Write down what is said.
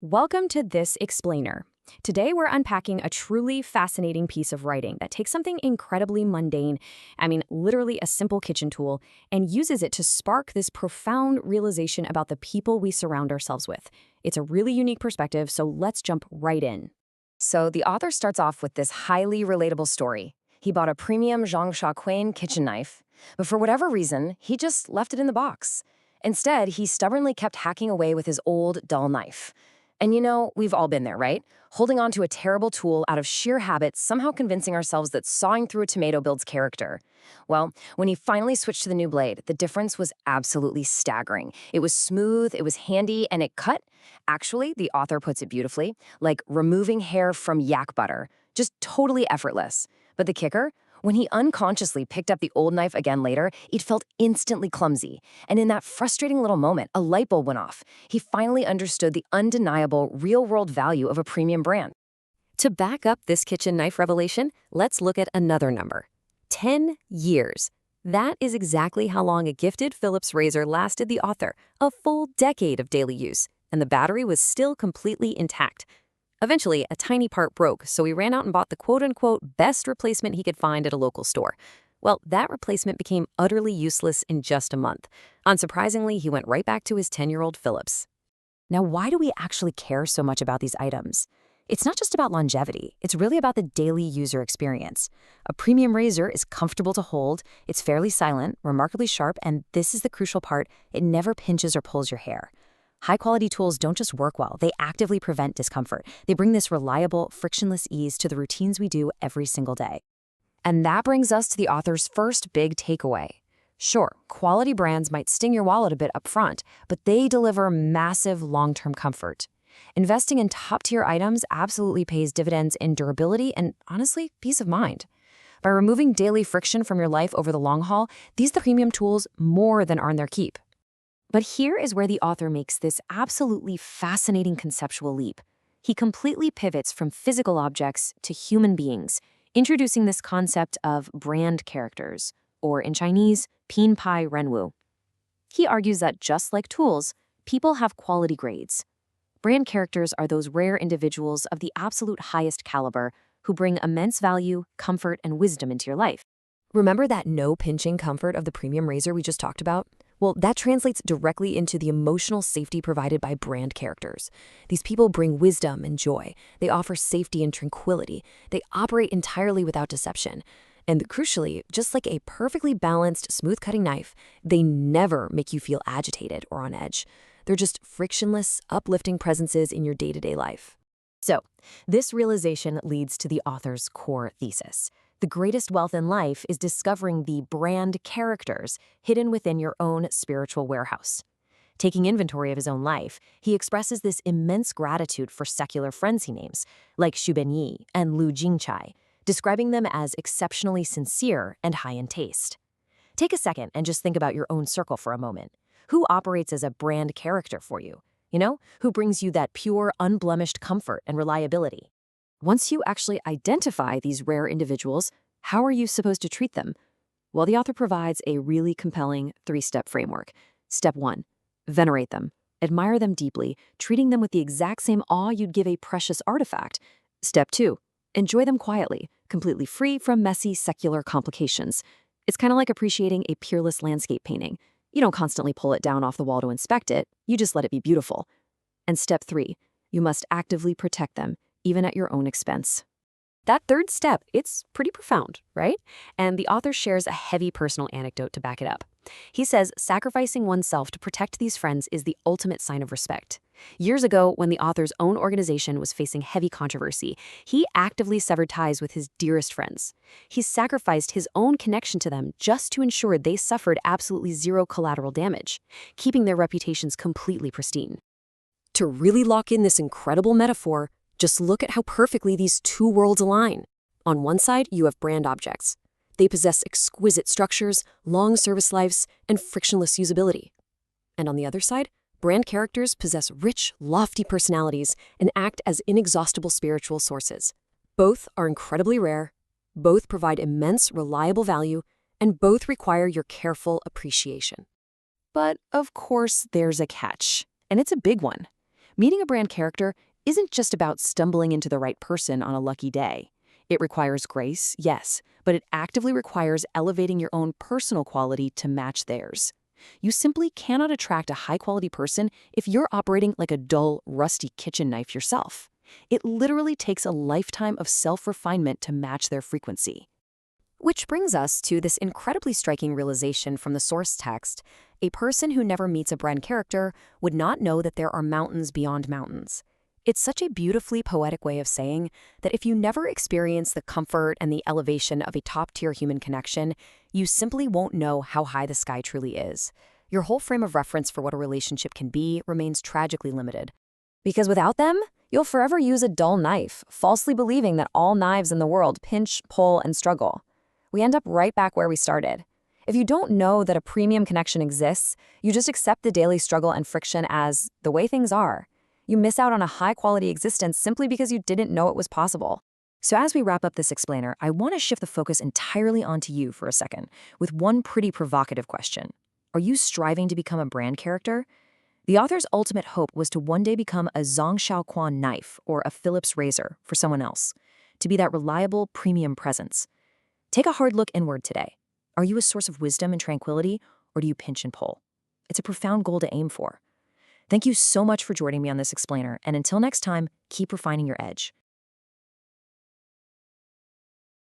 Welcome to This Explainer. Today we're unpacking a truly fascinating piece of writing that takes something incredibly mundane, literally a simple kitchen tool, and uses it to spark this profound realization about the people we surround ourselves with. It's a really unique perspective, so let's jump right in. So the author starts off with this highly relatable story. He bought a premium Zhongshuaquan kitchen knife, but for whatever reason, he just left it in the box. Instead, he stubbornly kept hacking away with his old, dull knife. And we've all been there, right? Holding on to a terrible tool out of sheer habit, somehow convincing ourselves that sawing through a tomato builds character. Well, when he finally switched to the new blade, the difference was absolutely staggering. It was smooth, it was handy, and it cut. Actually, the author puts it beautifully, like removing hair from yak butter. Just totally effortless. But the kicker? When he unconsciously picked up the old knife again later, it felt instantly clumsy. And in that frustrating little moment, a light bulb went off. He finally understood the undeniable, real-world value of a premium brand. To back up this kitchen knife revelation, let's look at another number. 10 years. That is exactly how long a gifted Philips razor lasted the author, a full decade of daily use, and the battery was still completely intact. Eventually, a tiny part broke, so he ran out and bought the quote-unquote best replacement he could find at a local store. Well, that replacement became utterly useless in just a month. Unsurprisingly, he went right back to his 10-year-old Philips. Now, why do we actually care so much about these items? It's not just about longevity. It's really about the daily user experience. A premium razor is comfortable to hold, it's fairly silent, remarkably sharp, and this is the crucial part, it never pinches or pulls your hair. High-quality tools don't just work well, they actively prevent discomfort. They bring this reliable, frictionless ease to the routines we do every single day. And that brings us to the author's first big takeaway. Sure, quality brands might sting your wallet a bit up front, but they deliver massive long-term comfort. Investing in top-tier items absolutely pays dividends in durability and, honestly, peace of mind. By removing daily friction from your life over the long haul, these premium tools more than earn their keep. But here is where the author makes this absolutely fascinating conceptual leap. He completely pivots from physical objects to human beings, introducing this concept of brand characters, or in Chinese, Pinpai Renwu. He argues that just like tools, people have quality grades. Brand characters are those rare individuals of the absolute highest caliber who bring immense value, comfort, and wisdom into your life. Remember that no-pinching comfort of the premium razor we just talked about? Well, that translates directly into the emotional safety provided by brand characters. These people bring wisdom and joy. They offer safety and tranquility. They operate entirely without deception. And crucially, just like a perfectly balanced, smooth-cutting knife, they never make you feel agitated or on edge. They're just frictionless, uplifting presences in your day-to-day life. So, this realization leads to the author's core thesis. The greatest wealth in life is discovering the brand characters hidden within your own spiritual warehouse. Taking inventory of his own life, he expresses this immense gratitude for secular friends he names, like Xu Benyi and Lu Jingchai, describing them as exceptionally sincere and high in taste. Take a second and just think about your own circle for a moment. Who operates as a brand character for you? Who brings you that pure, unblemished comfort and reliability? Once you actually identify these rare individuals, how are you supposed to treat them? Well, the author provides a really compelling 3-step framework. Step 1, venerate them. Admire them deeply, treating them with the exact same awe you'd give a precious artifact. Step 2, enjoy them quietly, completely free from messy secular complications. It's kind of like appreciating a peerless landscape painting. You don't constantly pull it down off the wall to inspect it, you just let it be beautiful. And step 3, you must actively protect them, even at your own expense. That third step, it's pretty profound, right? And the author shares a heavy personal anecdote to back it up. He says sacrificing oneself to protect these friends is the ultimate sign of respect. Years ago, when the author's own organization was facing heavy controversy, he actively severed ties with his dearest friends. He sacrificed his own connection to them just to ensure they suffered absolutely zero collateral damage, keeping their reputations completely pristine. To really lock in this incredible metaphor, just look at how perfectly these two worlds align. On one side, you have brand objects. They possess exquisite structures, long service lives, and frictionless usability. And on the other side, brand characters possess rich, lofty personalities and act as inexhaustible spiritual sources. Both are incredibly rare, both provide immense, reliable value, and both require your careful appreciation. But, of course, there's a catch, and it's a big one. Meeting a brand character isn't just about stumbling into the right person on a lucky day. It requires grace, yes, but it actively requires elevating your own personal quality to match theirs. You simply cannot attract a high-quality person if you're operating like a dull, rusty kitchen knife yourself. It literally takes a lifetime of self-refinement to match their frequency. Which brings us to this incredibly striking realization from the source text. A person who never meets a brand character would not know that there are mountains beyond mountains. It's such a beautifully poetic way of saying that if you never experience the comfort and the elevation of a top-tier human connection, you simply won't know how high the sky truly is. Your whole frame of reference for what a relationship can be remains tragically limited. Because without them, you'll forever use a dull knife, falsely believing that all knives in the world pinch, pull, and struggle. We end up right back where we started. If you don't know that a premium connection exists, you just accept the daily struggle and friction as the way things are. You miss out on a high-quality existence simply because you didn't know it was possible. So as we wrap up this explainer, I want to shift the focus entirely onto you for a second, with one pretty provocative question. Are you striving to become a brand character? The author's ultimate hope was to one day become a Zhongxiaoquan knife or a Phillips razor for someone else, to be that reliable, premium presence. Take a hard look inward today. Are you a source of wisdom and tranquility, or do you pinch and pull? It's a profound goal to aim for. Thank you so much for joining me on this explainer, and until next time, keep refining your edge.